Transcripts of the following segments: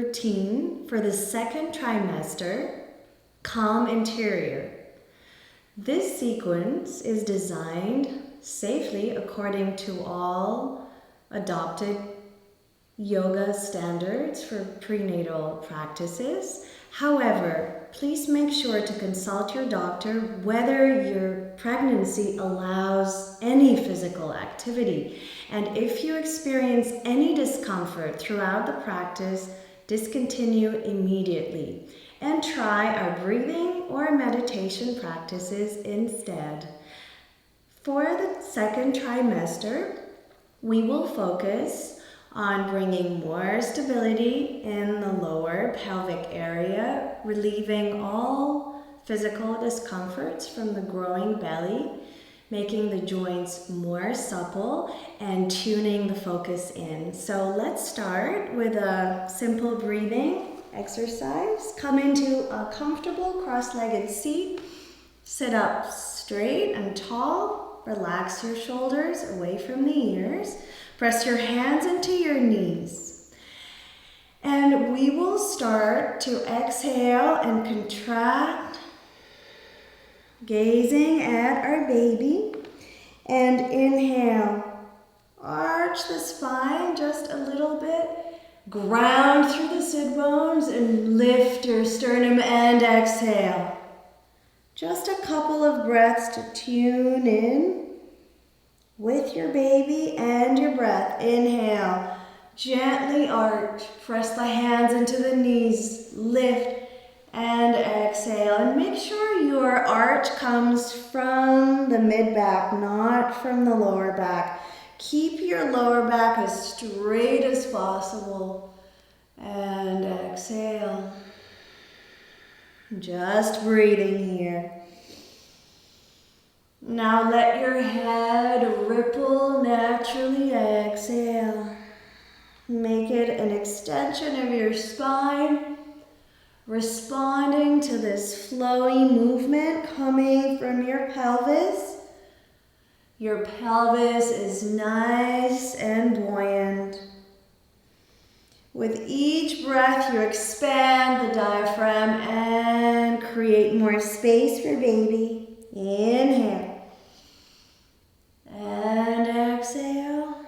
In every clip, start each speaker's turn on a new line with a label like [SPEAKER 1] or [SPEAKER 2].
[SPEAKER 1] routine for the second trimester, Calm Interior. This sequence is designed safely according to all adopted yoga standards for prenatal practices. However, please make sure to consult your doctor whether your pregnancy allows any physical activity. And if you experience any discomfort throughout the practice, discontinue immediately and try our breathing or meditation practices instead. For the second trimester, we will focus on bringing more stability in the lower pelvic area, relieving all physical discomforts from the growing belly, making the joints more supple, and tuning the focus in. So let's start with a simple breathing exercise. Come into a comfortable cross-legged seat. Sit up straight and tall. Relax your shoulders away from the ears. Press your hands into your knees. And we will start to exhale and contract, gazing at our baby. And inhale. Arch the spine just a little bit. Ground through the sit bones and lift your sternum and exhale. Just a couple of breaths to tune in with your baby and your breath. Inhale, gently arch, press the hands into the knees, lift and exhale. And make sure your arch comes from the mid-back, not from the lower back. Keep your lower back as straight as possible. And exhale. Just breathing here. Now let your head ripple naturally. Exhale. Make it an extension of your spine, responding to this flowy movement coming from your pelvis. Your pelvis is nice and buoyant. With each breath, you expand the diaphragm and create more space for baby. Inhale. And exhale.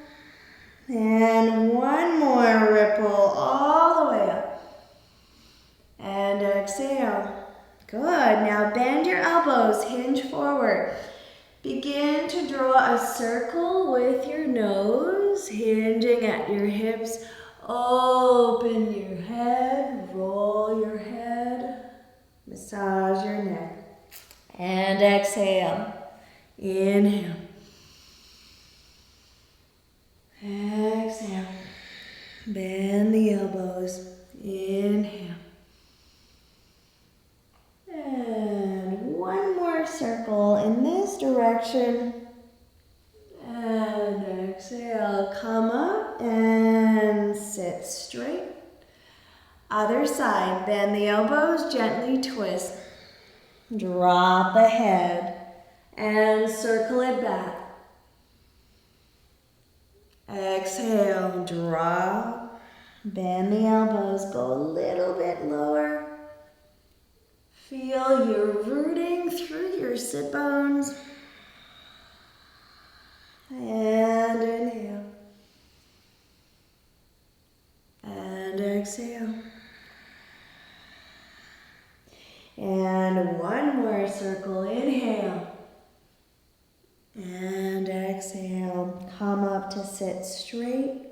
[SPEAKER 1] And one more ripple all the way up. And exhale. Good. Now bend your elbows, hinge forward. Begin to draw a circle with your nose, hinging at your hips. Open your head, roll your head, massage your neck. And exhale. Inhale. Exhale. Bend the elbows. Inhale. And one more circle in this direction. And exhale. Come up and sit straight. Other side. Bend the elbows. Gently twist. Drop the head and circle it back. Exhale, drop, bend the elbows, go a little bit lower. Feel your rooting through your sit bones. And inhale. And exhale. And one more circle. Inhale. And exhale. Come up to sit straight.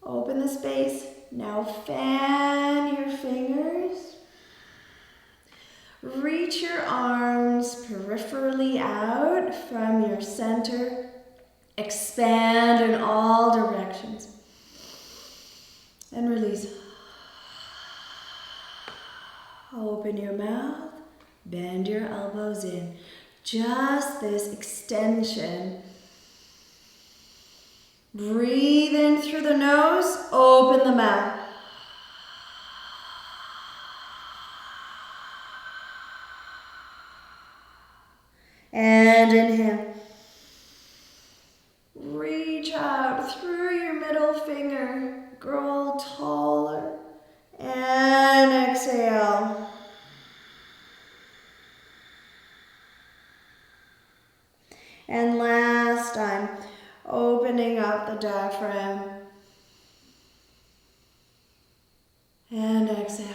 [SPEAKER 1] Open the space. Now fan your fingers. Reach your arms peripherally out from your center. Expand in all directions. And release. Open your mouth. Bend your elbows in. Just this extension. Breathe in through the nose. Open the mouth. And inhale. Reach out through your middle finger. Grow taller. And exhale. And last time, opening up the diaphragm. And exhale.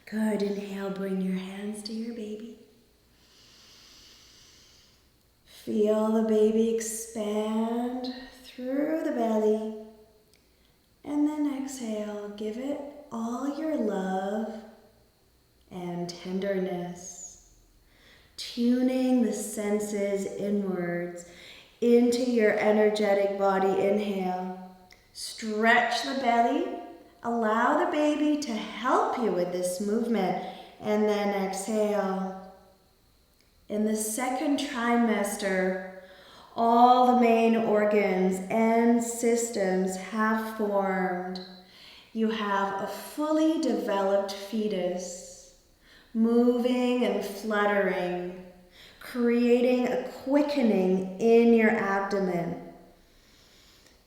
[SPEAKER 1] Good. Inhale, bring your hands to your baby. Feel the baby expand through the belly. And then exhale, give it all your love and tenderness. Tuning the senses inwards into your energetic body. Inhale. Stretch the belly. Allow the baby to help you with this movement. And then exhale. In the second trimester, all the main organs and systems have formed. You have a fully developed fetus, moving and fluttering, creating a quickening in your abdomen.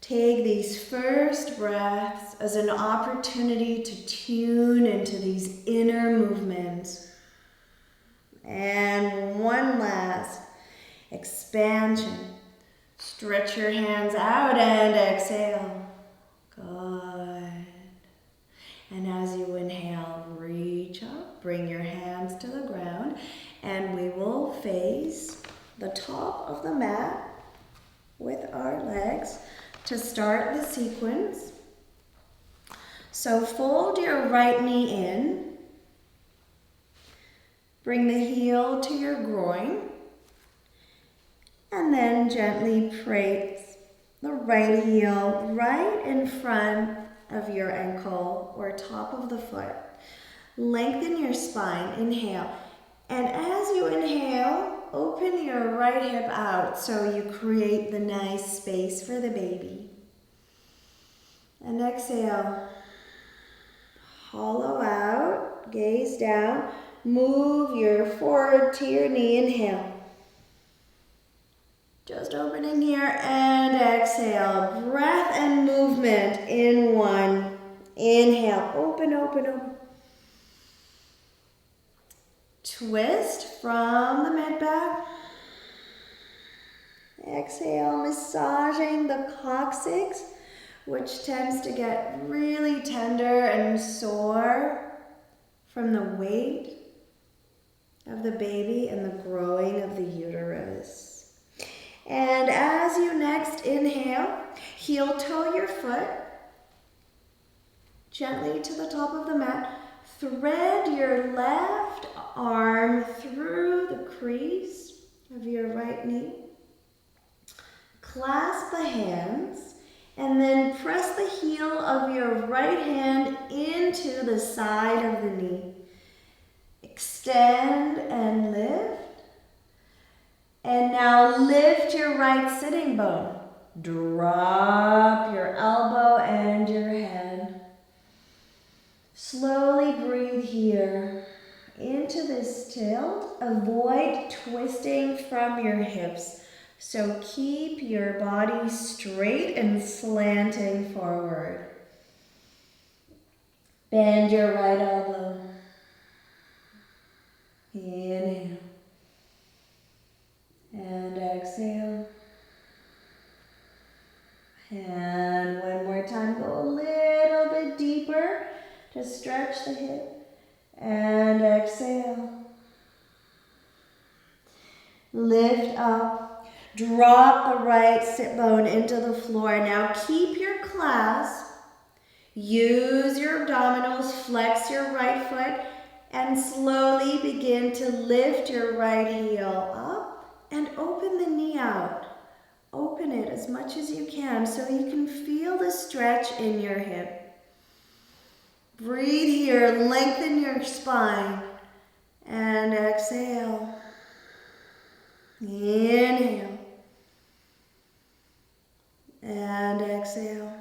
[SPEAKER 1] Take these first breaths as an opportunity to tune into these inner movements. And one last expansion. Stretch your hands out and exhale. Good. And as you inhale, reach up, bring your hands to the ground, and we will face the top of the mat with our legs to start the sequence. So fold your right knee in. Bring the heel to your groin. And then gently place the right heel right in front of your ankle or top of the foot. Lengthen your spine. Inhale. And as you inhale, open your right hip out so you create the nice space for the baby. And exhale. Hollow out. Gaze down. Move your forehead to your knee. Inhale. Just opening here and exhale. Breath and movement in one. Inhale. Open, open, open. Twist from the mid back. Exhale, massaging the coccyx, which tends to get really tender and sore from the weight of the baby and the growing of the uterus. And as you next inhale, heel toe your foot gently to the top of the mat. Thread your left arm through the crease of your right knee. Clasp the hands and then press the heel of your right hand into the side of the knee. Extend and lift. And now lift your right sitting bone. Drop your elbow and your head. Slowly breathe here into this tilt. Avoid twisting from your hips. So keep your body straight and slanting forward. Bend your right elbow. Inhale. And exhale. And one more time, go a little bit deeper to stretch the hip. And exhale. Lift up. Drop the right sit bone into the floor. Now keep your clasp. Use your abdominals. Flex your right foot. And slowly begin to lift your right heel up and open the knee out. Open it as much as you can so you can feel the stretch in your hip. Breathe here, lengthen your spine, and exhale. Inhale. And exhale.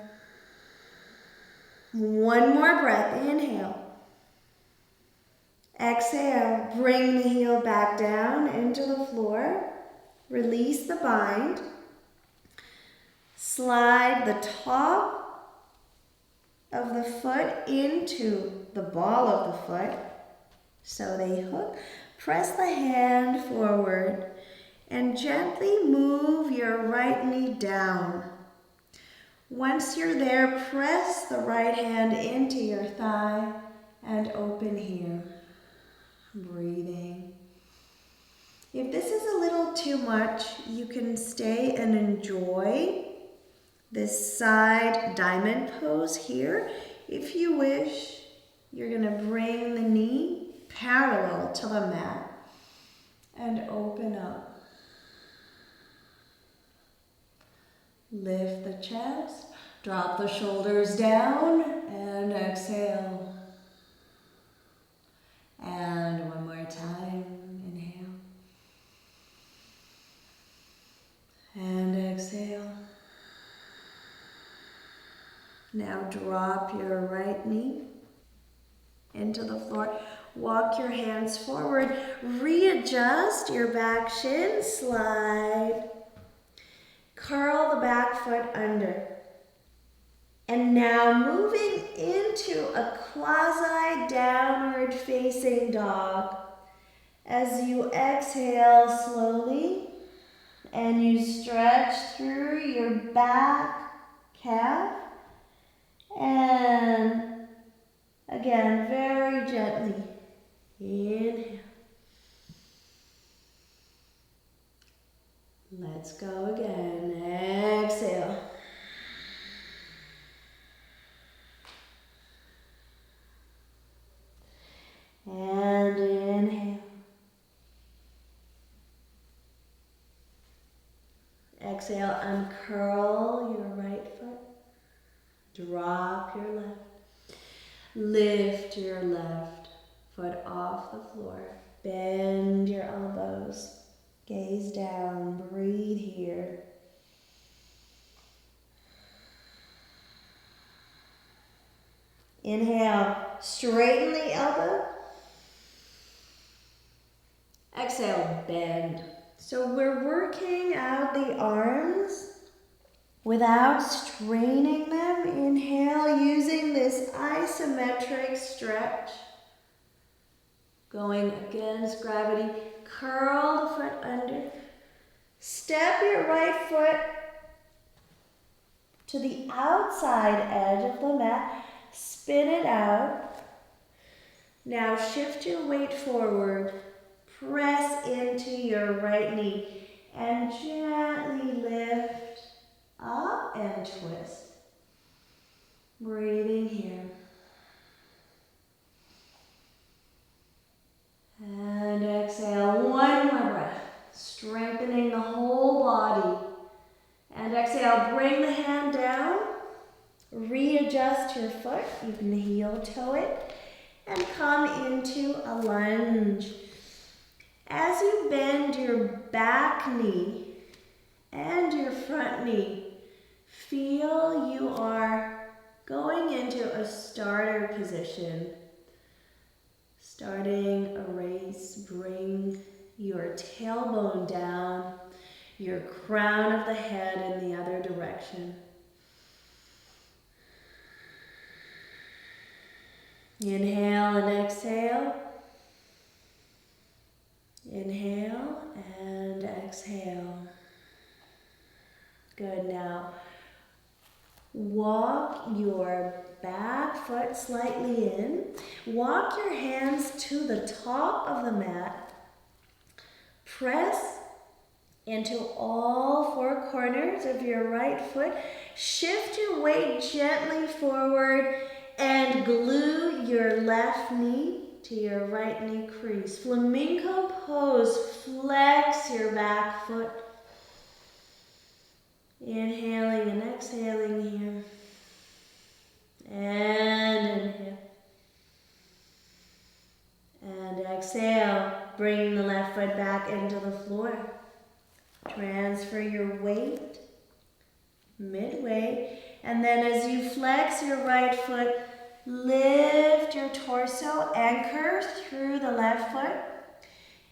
[SPEAKER 1] One more breath, inhale. exhale, bring the heel back down into the floor. Release the bind. Slide the top of the foot into the ball of the foot so they hook. Press the hand forward and gently move your right knee down. Once you're there, press the right hand into your thigh and open here. Breathing. If this is a little too much, you can stay and enjoy this side diamond pose here. If you wish, you're going to bring the knee parallel to the mat and open up. Lift the chest, drop the shoulders down, and exhale. And one more time, inhale. And exhale. Now drop your right knee into the floor. Walk your hands forward. Readjust your back shin. Slide. Curl the back foot under. And now moving into a quasi downward facing dog. As you exhale slowly and you stretch through your back calf. And again, very gently. Inhale. Let's go again. Exhale. And inhale. Exhale, uncurl your right foot. Drop your left. Lift your left foot off the floor. Bend your elbows. Gaze down. Breathe here. Inhale, straighten the elbow. Exhale, bend. So we're working out the arms without straining them. Inhale, using this isometric stretch. Going against gravity. Curl the foot under. Step your right foot to the outside edge of the mat. Spin it out. Now shift your weight forward. Press into your right knee and gently lift up and twist. Breathing here. And exhale, one more breath. Strengthening the whole body. And exhale, bring the hand down. Readjust your foot. You can heel toe it. And come into a lunge. As you bend your back knee and your front knee, feel you are going into a starter position. Starting a race, bring your tailbone down, your crown of the head in the other direction. Inhale and exhale. Inhale and exhale. Good. Now, walk your back foot slightly in. Walk your hands to the top of the mat. Press into all four corners of your right foot. Shift your weight gently forward and glue your left knee to your right knee crease. Flamingo pose. Flex your back foot. Inhaling and exhaling here. And inhale. And exhale. Bring the left foot back into the floor. Transfer your weight midway. And then as you flex your right foot, Lift your torso, anchor through the left foot.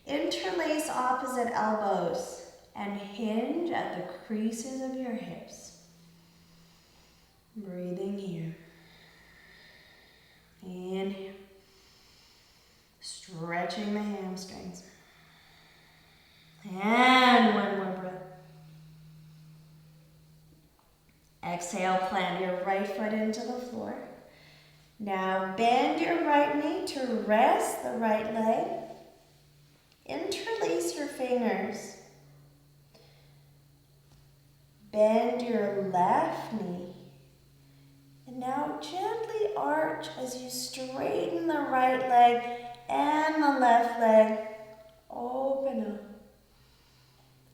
[SPEAKER 1] Interlace opposite elbows and hinge at the creases of your hips. Breathing here. Inhale. Stretching the hamstrings. And one more breath. Exhale, plant your right foot into the floor. Now bend your right knee to rest the right leg. Interlace your fingers. Bend your left knee. And now gently arch as you straighten the right leg and the left leg. Open up.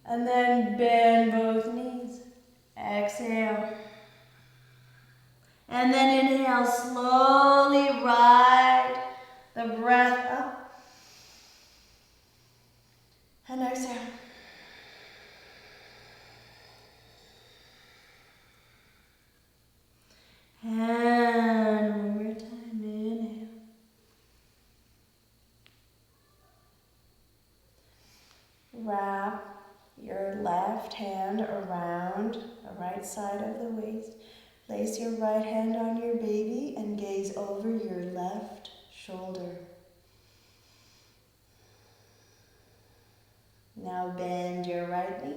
[SPEAKER 1] And then bend both knees. Exhale. And then inhale, slowly ride the breath up. And exhale. And one more time, inhale. Wrap your left hand around the right side of the waist. Place your right hand on your baby and gaze over your left shoulder. Now bend your right knee.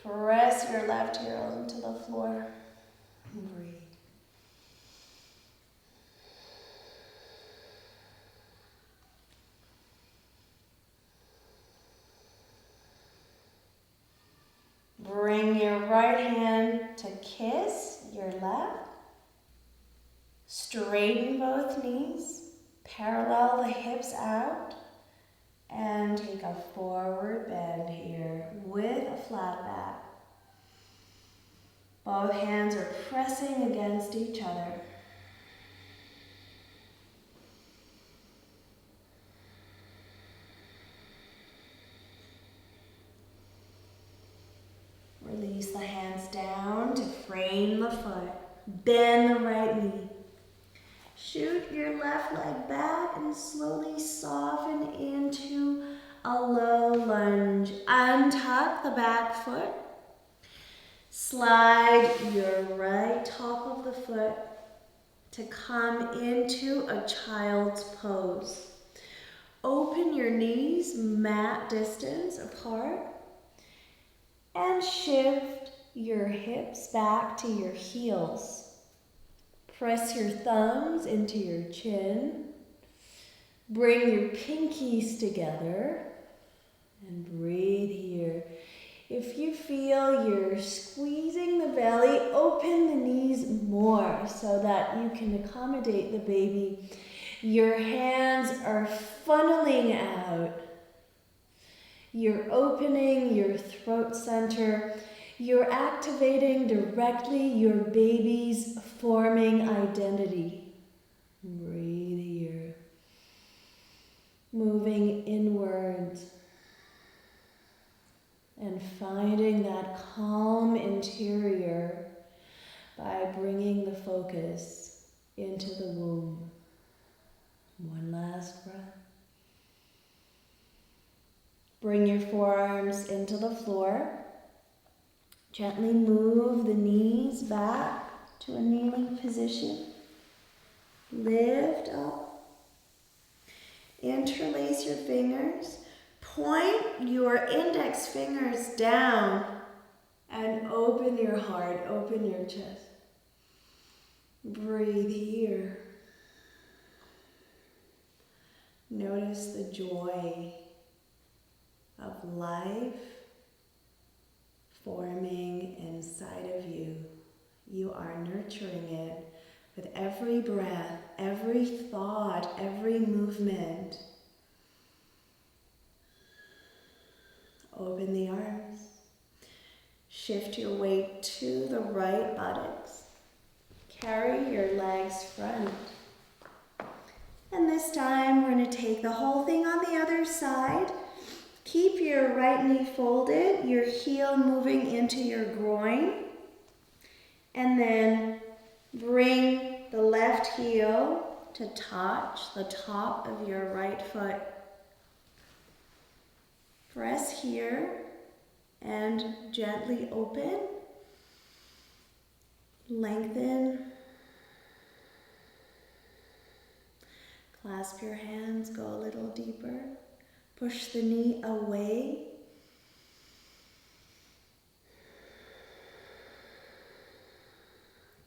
[SPEAKER 1] Press your left heel into the floor. And breathe. Bring your right hand to kiss your left. Straighten both knees. Parallel the hips out. And take a forward bend here with a flat back. Both hands are pressing against each other. Release the hands down to frame the foot. Bend the right knee. Shoot your left leg back and slowly soften into a low lunge. Untuck the back foot. Slide your right top of the foot to come into a child's pose. Open your knees mat distance apart and shift your hips back to your heels. Press your thumbs into your chin. Bring your pinkies together and breathe here. If you feel you're squeezing the belly, open the knees more so that you can accommodate the baby. Your hands are funneling out. You're opening your throat center. You're activating directly your baby's forming identity. Breathe here. Moving inwards and finding that calm interior by bringing the focus into the womb. One last breath. Bring your forearms into the floor. Gently move the knees back to a kneeling position. Lift up. Interlace your fingers. Point your index fingers down and open your heart, open your chest. Breathe here. Notice the joy of life forming inside of you. You are nurturing it with every breath, every thought, every movement. Open the arms. Shift your weight to the right buttocks. Carry your legs front. And this time we're going to take the whole thing on the other side. Keep your right knee folded, your heel moving into your groin. And then bring the left heel to touch the top of your right foot. Press here and gently open. Lengthen. Clasp your hands, go a little deeper. Push the knee away.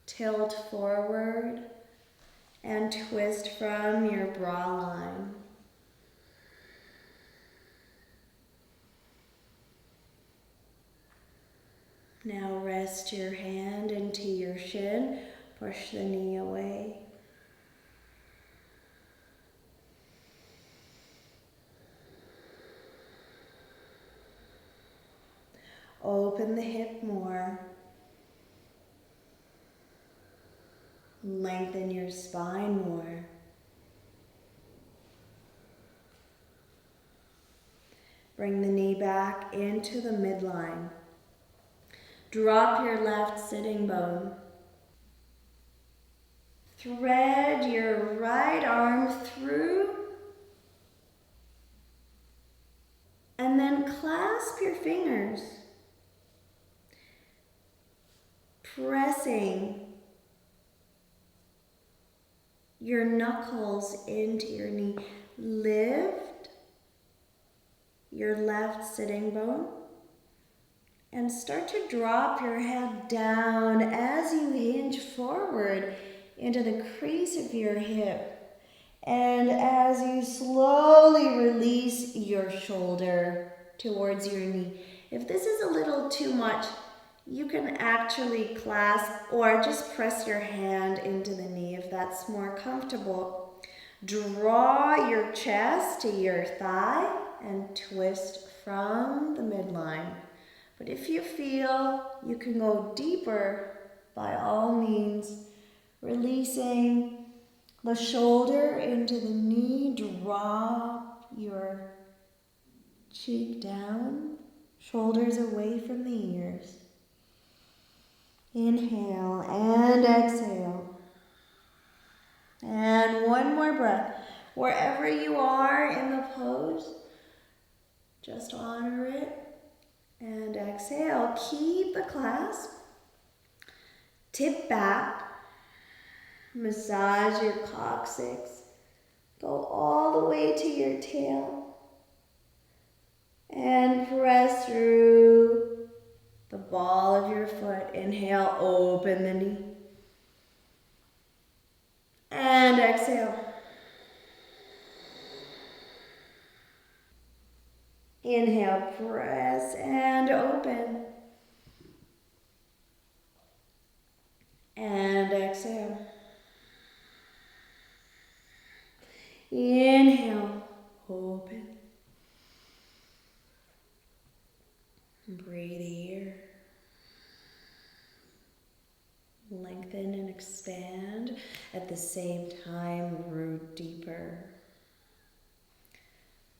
[SPEAKER 1] Tilt forward and twist from your bra line. Now rest your hand into your shin. Push the knee away. Open the hip more. Lengthen your spine more. Bring the knee back into the midline. Drop your left sitting bone. Thread your right arm through. And then clasp your fingers. Pressing your knuckles into your knee. Lift your left sitting bone and start to drop your head down as you hinge forward into the crease of your hip. And as you slowly release your shoulder towards your knee. If this is a little too much, you can actually clasp or just press your hand into the knee if that's more comfortable. Draw your chest to your thigh and twist from the midline. But if you feel you can go deeper, by all means, releasing the shoulder into the knee, drop your cheek down, shoulders away from the ears. Inhale and exhale. And one more breath. Wherever you are in the pose, just honor it. And exhale. Keep the clasp. Tip back. Massage your coccyx. Go all the way to your tail. And press through the ball of your foot. Inhale, open the knee. And exhale. Inhale, press and open. And exhale. Inhale, open. Breathe here. Lengthen and expand. At the same time, root deeper.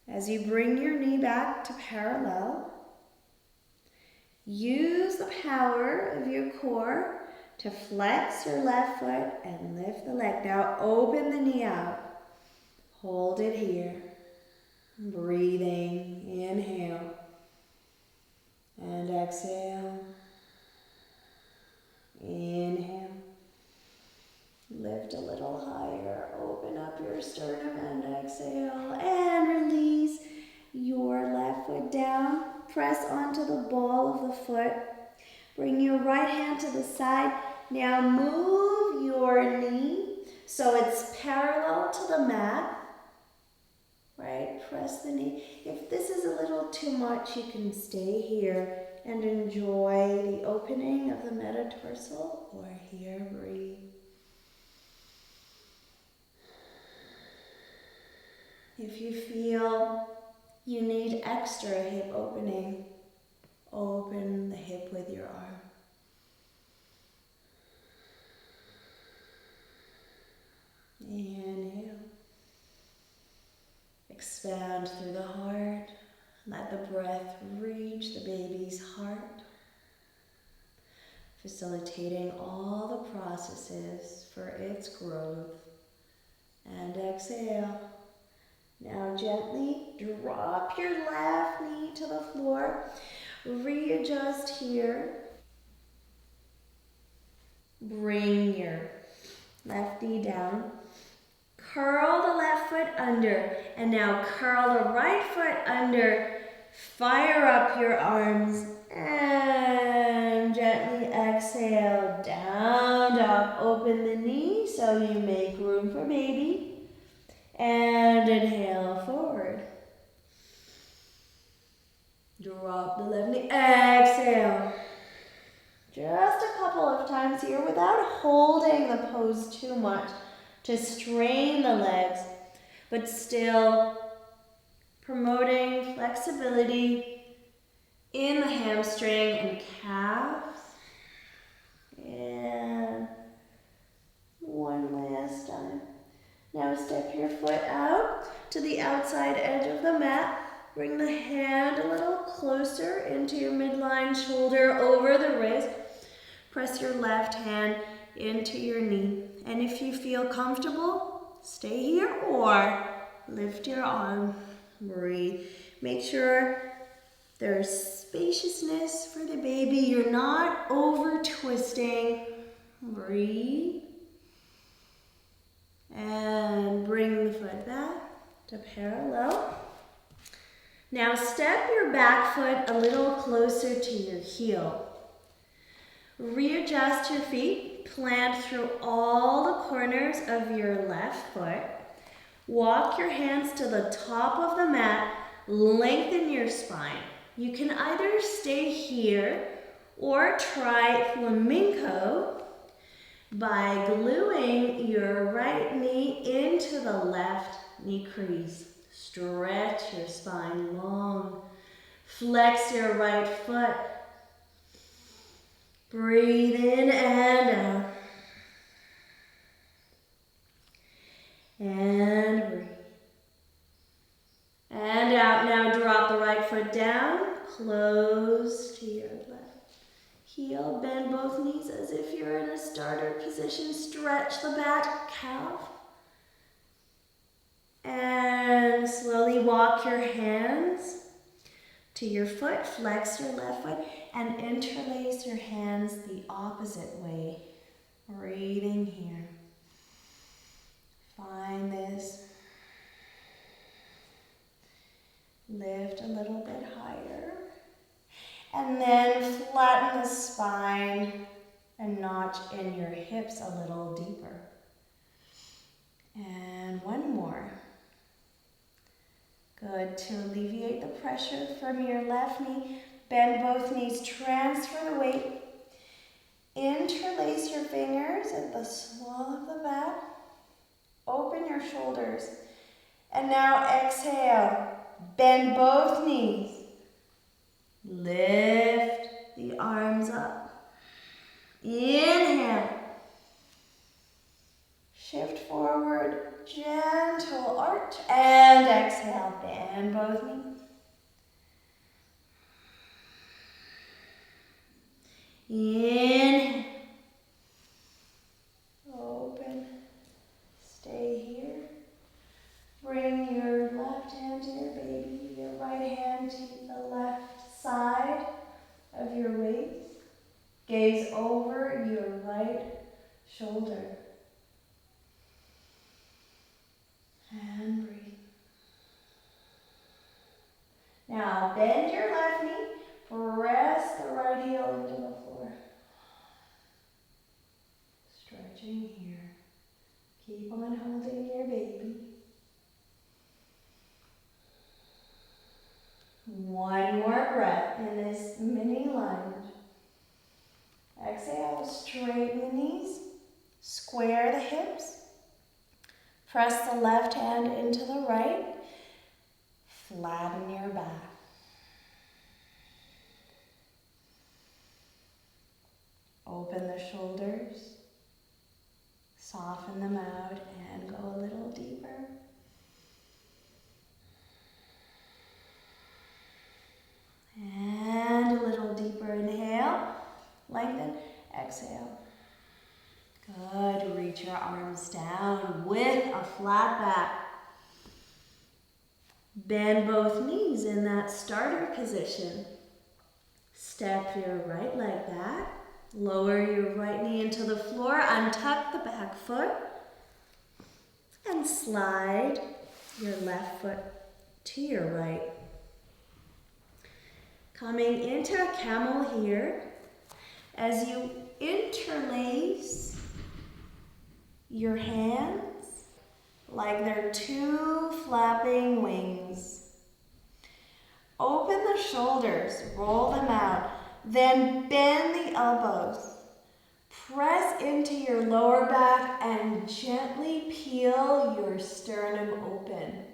[SPEAKER 1] As you bring your knee back to parallel, use the power of your core to flex your left foot and lift the leg. Now open the knee out. Hold it here. Breathing. Inhale. And exhale. Inhale. Lift a little higher. Open up your sternum and exhale. And release your left foot down. Press onto the ball of the foot. Bring your right hand to the side. Now move your knee so it's parallel to the mat. Right? Press the knee. If this is a little too much, you can stay here and enjoy the opening of the metatarsal, or here, breathe. If you feel you need extra hip opening, open the hip with your arm. Inhale. Expand through the heart. Let the breath reach the baby's heart. facilitating all the processes for its growth. And exhale. Now gently drop your left knee to the floor. Readjust here. Bring your left knee down. Curl the left foot under. And now curl the right foot under. Fire up your arms. And gently exhale. Down dog. Open the knee so you make room for baby. And inhale forward. Drop the left knee. Exhale. Just a couple of times here without holding the pose too much to strain the legs, but still promoting flexibility in the hamstring and calves. And one last time. Now step your foot out to the outside edge of the mat. Bring the hand a little closer into your midline, shoulder over the wrist. Press your left hand into your knee. And if you feel comfortable, stay here or lift your arm. Breathe. Make sure there's spaciousness for the baby. You're not over twisting. Breathe. And bring the foot back to parallel. Now step your back foot a little closer to your heel. Readjust your feet. Plant through all the corners of your left foot. Walk your hands to the top of the mat. Lengthen your spine. You can either stay here or try flamenco by gluing your right knee into the left knee crease. Stretch your spine long. Flex your right foot. Breathe in and out. And breathe. And out. Now drop the right foot down. Close to your left heel. Bend both knees as if you're in a starter position. Stretch the back calf. And slowly walk your hands to your foot. Flex your left foot and interlace your hands the opposite way. Breathing here. Find this. Lift a little bit higher. And then flatten the spine and notch in your hips a little deeper. And one more. Good. To alleviate the pressure from your left knee, bend both knees, transfer the weight. Interlace your fingers at the small of the back. Open your shoulders. And now exhale. Bend both knees. Lift the arms up. Inhale. Shift forward, gentle arch, and exhale. Bend both knees. Inhale. Open. Stay here. Bring your left hand to your baby, your right hand to the left side of your waist. Gaze over your right shoulder. And breathe. Now bend your left knee, press the right heel into the floor. Stretching here. Keep on holding your baby. One more breath in this mini lunge. Exhale, straighten the knees, square the hips. Press the left hand into the right. Flatten your back. Open the shoulders. Soften them out and go a little deeper. And a little deeper. Inhale. Lengthen. arms down with a flat back. Bend both knees in that starter position. Step your right leg back. Lower your right knee into the floor. Untuck the back foot. And slide your left foot to your right. Coming into a camel here. As you interlace your hands like they're two flapping wings. Open the shoulders, roll them out, then bend the elbows. Press into your lower back and gently peel your sternum open.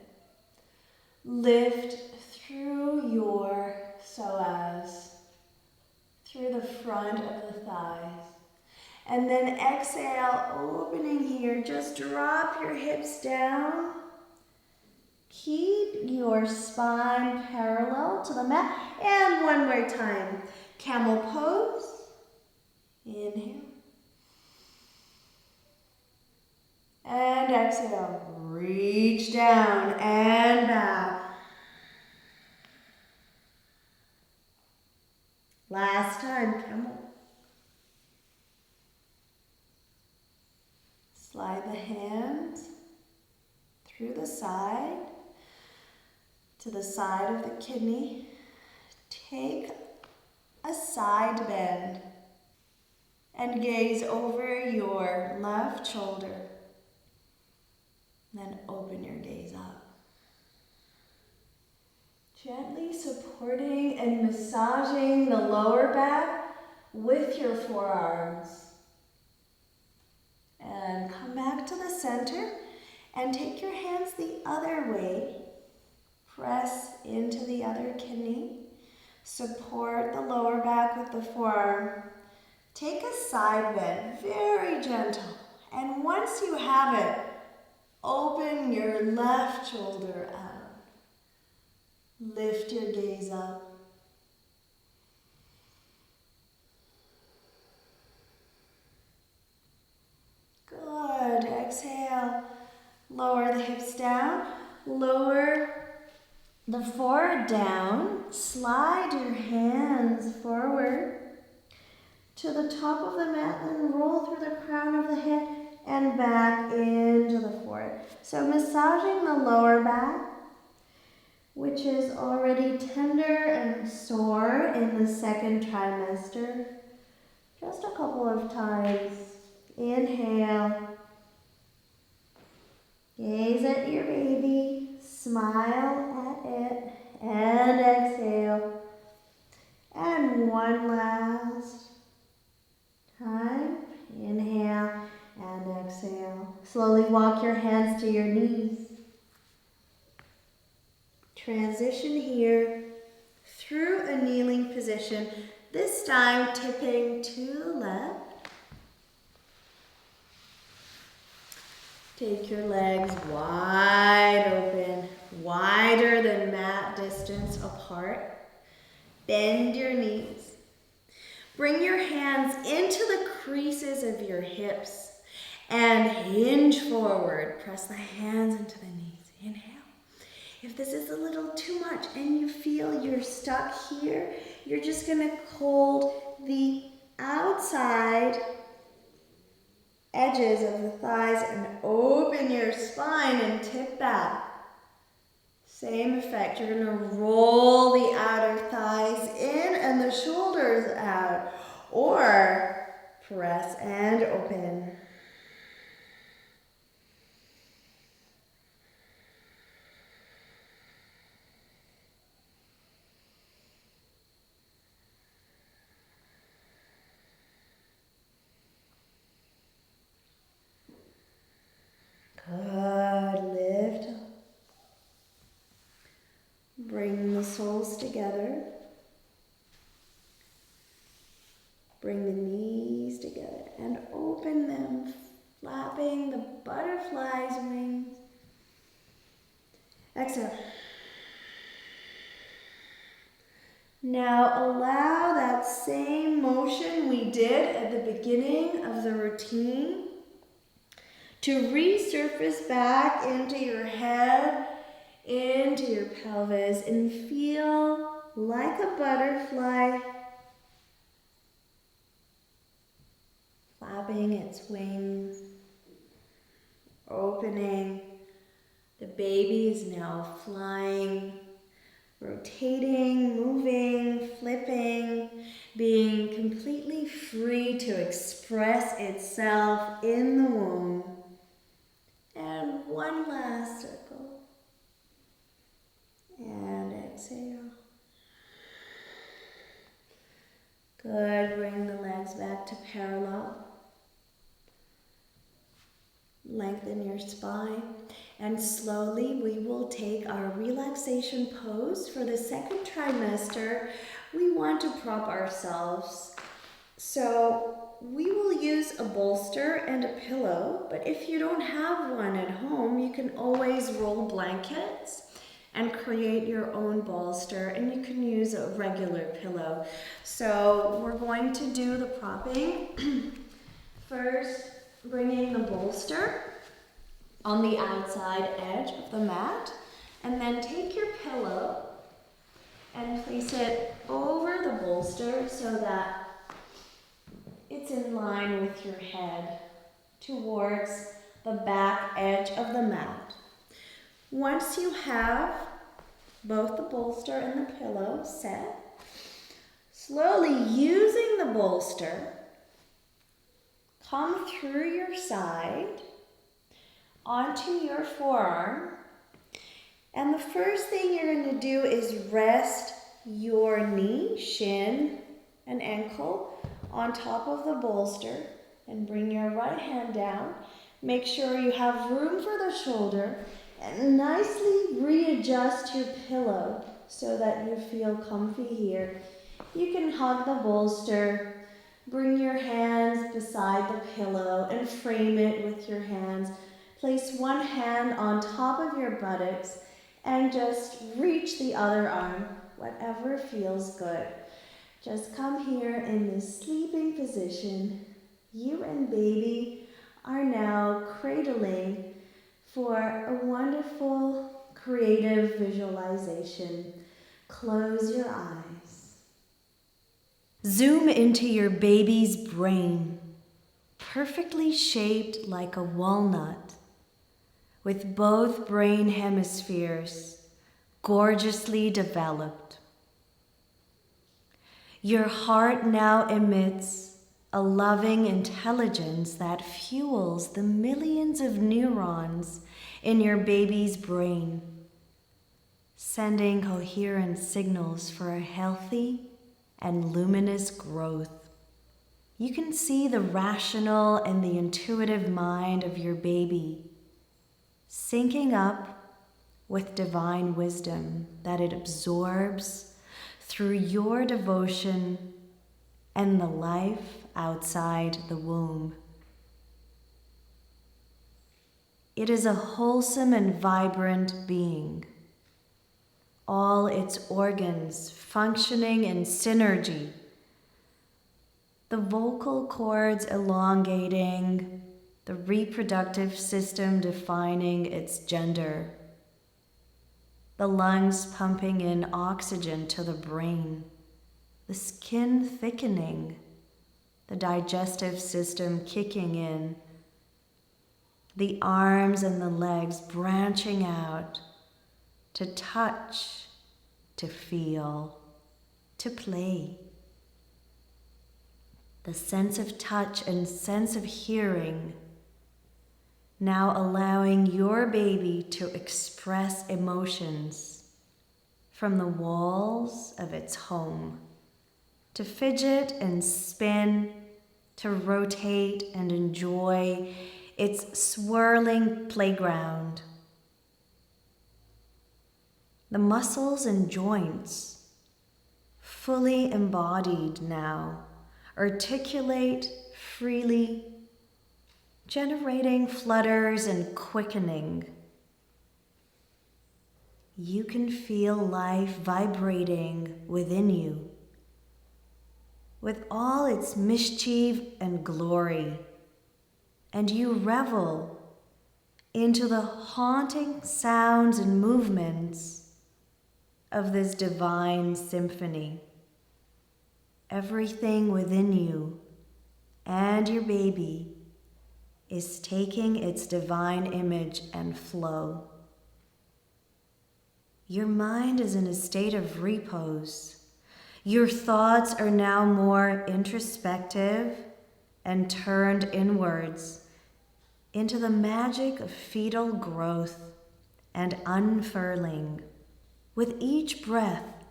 [SPEAKER 1] Lift through your psoas, through the front of the thighs. And then exhale, opening here. Just drop your hips down. Keep your spine parallel to the mat. And one more time. Camel pose. Inhale. And exhale. Reach down and back. Last time, camel. Slide the hands through the side to the side of the kidney. Take a side bend and gaze over your left shoulder. Then open your gaze up. Gently supporting and massaging the lower back with your forearms. And come back to the center and take your hands the other way. Press into the other kidney. Support the lower back with the forearm. Take a side bend, very gentle. And once you have it, open your left shoulder out. Lift your gaze up. Good. Exhale. Lower the hips down. Lower the forehead down. Slide your hands forward to the top of the mat and roll through the crown of the head and back into the forehead. So massaging the lower back, which is already tender and sore in the second trimester. Just a couple of times. Inhale. Gaze at your baby. Smile at it. And exhale. And one last time. Inhale and exhale. Slowly walk your hands to your knees. Transition here through a kneeling position. This time tipping to the left. Take your legs wide open, wider than mat distance apart. Bend your knees. Bring your hands into the creases of your hips and hinge forward. Press the hands into the knees. Inhale. If this is a little too much and you feel you're stuck here, you're just going to hold the outside edges of the thighs and open your spine and tip back. Same effect. You're going to roll the outer thighs in and the shoulders out. Or press and open. Good. Lift up. Bring the soles together. Bring the knees together and open them, flapping the butterfly's wings. Exhale. Now allow that same motion we did at the beginning of the routine to resurface back into your head, into your pelvis, and feel like a butterfly flapping its wings, opening. The baby is now flying, rotating, moving, flipping, being completely free to express itself in the womb. And one last circle. And exhale. Good. Bring the legs back to parallel. Lengthen your spine. And slowly we will take our relaxation pose. For the second trimester, we want to prop ourselves. So we will use a bolster and a pillow, but if you don't have one at home, you can always roll blankets and create your own bolster, and you can use a regular pillow. So we're going to do the propping. First, bringing the bolster on the outside edge of the mat, and then take your pillow and place it over the bolster so that it's in line with your head towards the back edge of the mat. Once you have both the bolster and the pillow set, slowly using the bolster, come through your side onto your forearm. And the first thing you're going to do is rest your knee, shin, and ankle on top of the bolster and bring your right hand down. Make sure you have room for the shoulder and nicely readjust your pillow so that you feel comfy here. You can hug the bolster, bring your hands beside the pillow and frame it with your hands. Place one hand on top of your buttocks and just reach the other arm, whatever feels good. Just come here in this sleeping position. You and baby are now cradling for a wonderful creative visualization. Close your eyes. Zoom into your baby's brain, perfectly shaped like a walnut, with both brain hemispheres gorgeously developed. Your heart now emits a loving intelligence that fuels the millions of neurons in your baby's brain, sending coherent signals for a healthy and luminous growth. You can see the rational and the intuitive mind of your baby syncing up with divine wisdom that it absorbs through your devotion and the life outside the womb. It is a wholesome and vibrant being, all its organs functioning in synergy, the vocal cords elongating, the reproductive system defining its gender, the lungs pumping in oxygen to the brain, the skin thickening, the digestive system kicking in, the arms and the legs branching out to touch, to feel, to play. The sense of touch and sense of hearing now allowing your baby to express emotions from the walls of its home, to fidget and spin, to rotate and enjoy its swirling playground. The muscles and joints, fully embodied now, articulate freely, generating flutters and quickening. You can feel life vibrating within you, with all its mischief and glory, and you revel into the haunting sounds and movements of this divine symphony. Everything within you and your baby is taking its divine image and flow. Your mind is in a state of repose. Your thoughts are now more introspective and turned inwards into the magic of fetal growth and unfurling. With each breath,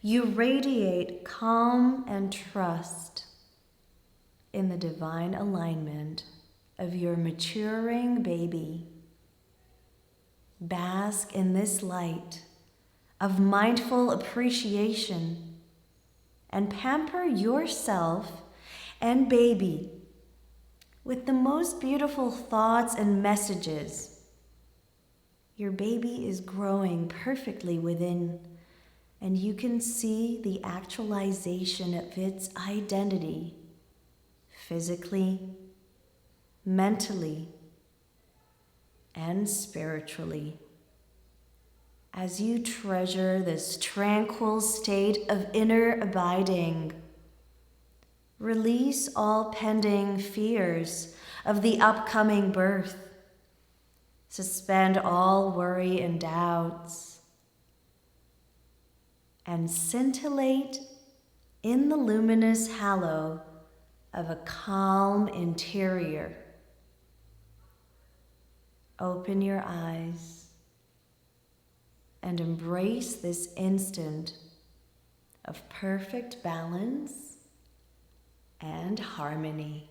[SPEAKER 1] you radiate calm and trust in the divine alignment of your maturing baby. Bask in this light of mindful appreciation and pamper yourself and baby with the most beautiful thoughts and messages. Your baby is growing perfectly within, and you can see the actualization of its identity physically, mentally, and spiritually. As you treasure this tranquil state of inner abiding, release all pending fears of the upcoming birth. Suspend all worry and doubts, and scintillate in the luminous halo of a calm interior. Open your eyes and embrace this instant of perfect balance and harmony.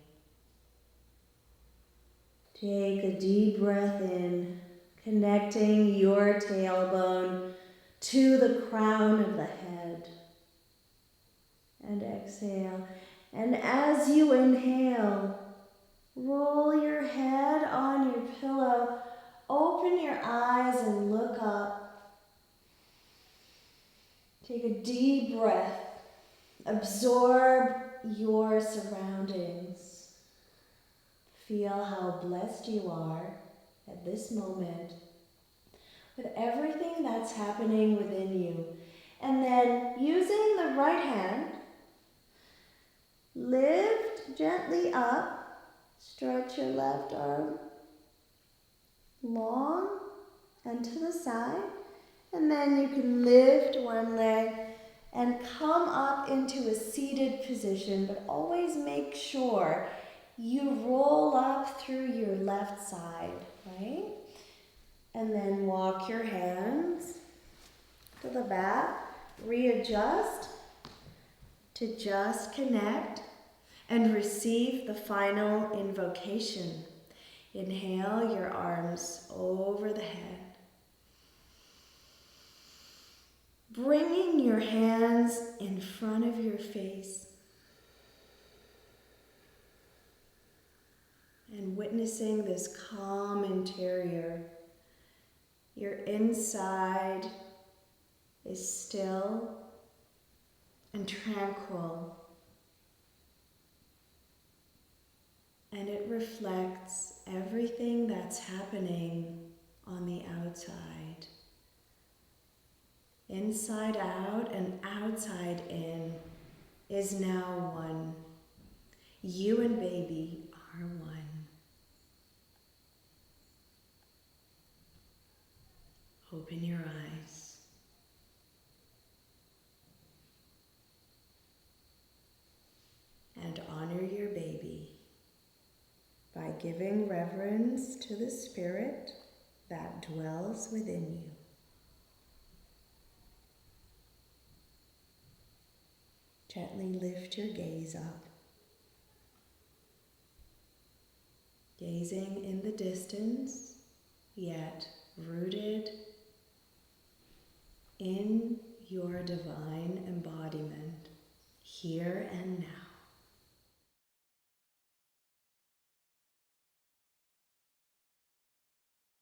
[SPEAKER 1] Take a deep breath in, connecting your tailbone to the crown of the head. And exhale. And as you inhale, roll your head on your pillow. Open your eyes and look up. Take a deep breath. Absorb your surroundings. Feel how blessed you are at this moment with everything that's happening within you. And then using the right hand, lift gently up, stretch your left arm long and to the side. And then you can lift one leg and come up into a seated position, but always make sure you roll up through your left side, right? And then walk your hands to the back, readjust to just connect and receive the final invocation. Inhale your arms over the head. Bringing your hands in front of your face. And witnessing this calm interior. Your inside is still and tranquil. And it reflects everything that's happening on the outside. Inside out and outside in is now one. You and baby are one. Open your eyes. And honor your baby by giving reverence to the spirit that dwells within you. Gently lift your gaze up, gazing in the distance, yet rooted in your divine embodiment, here and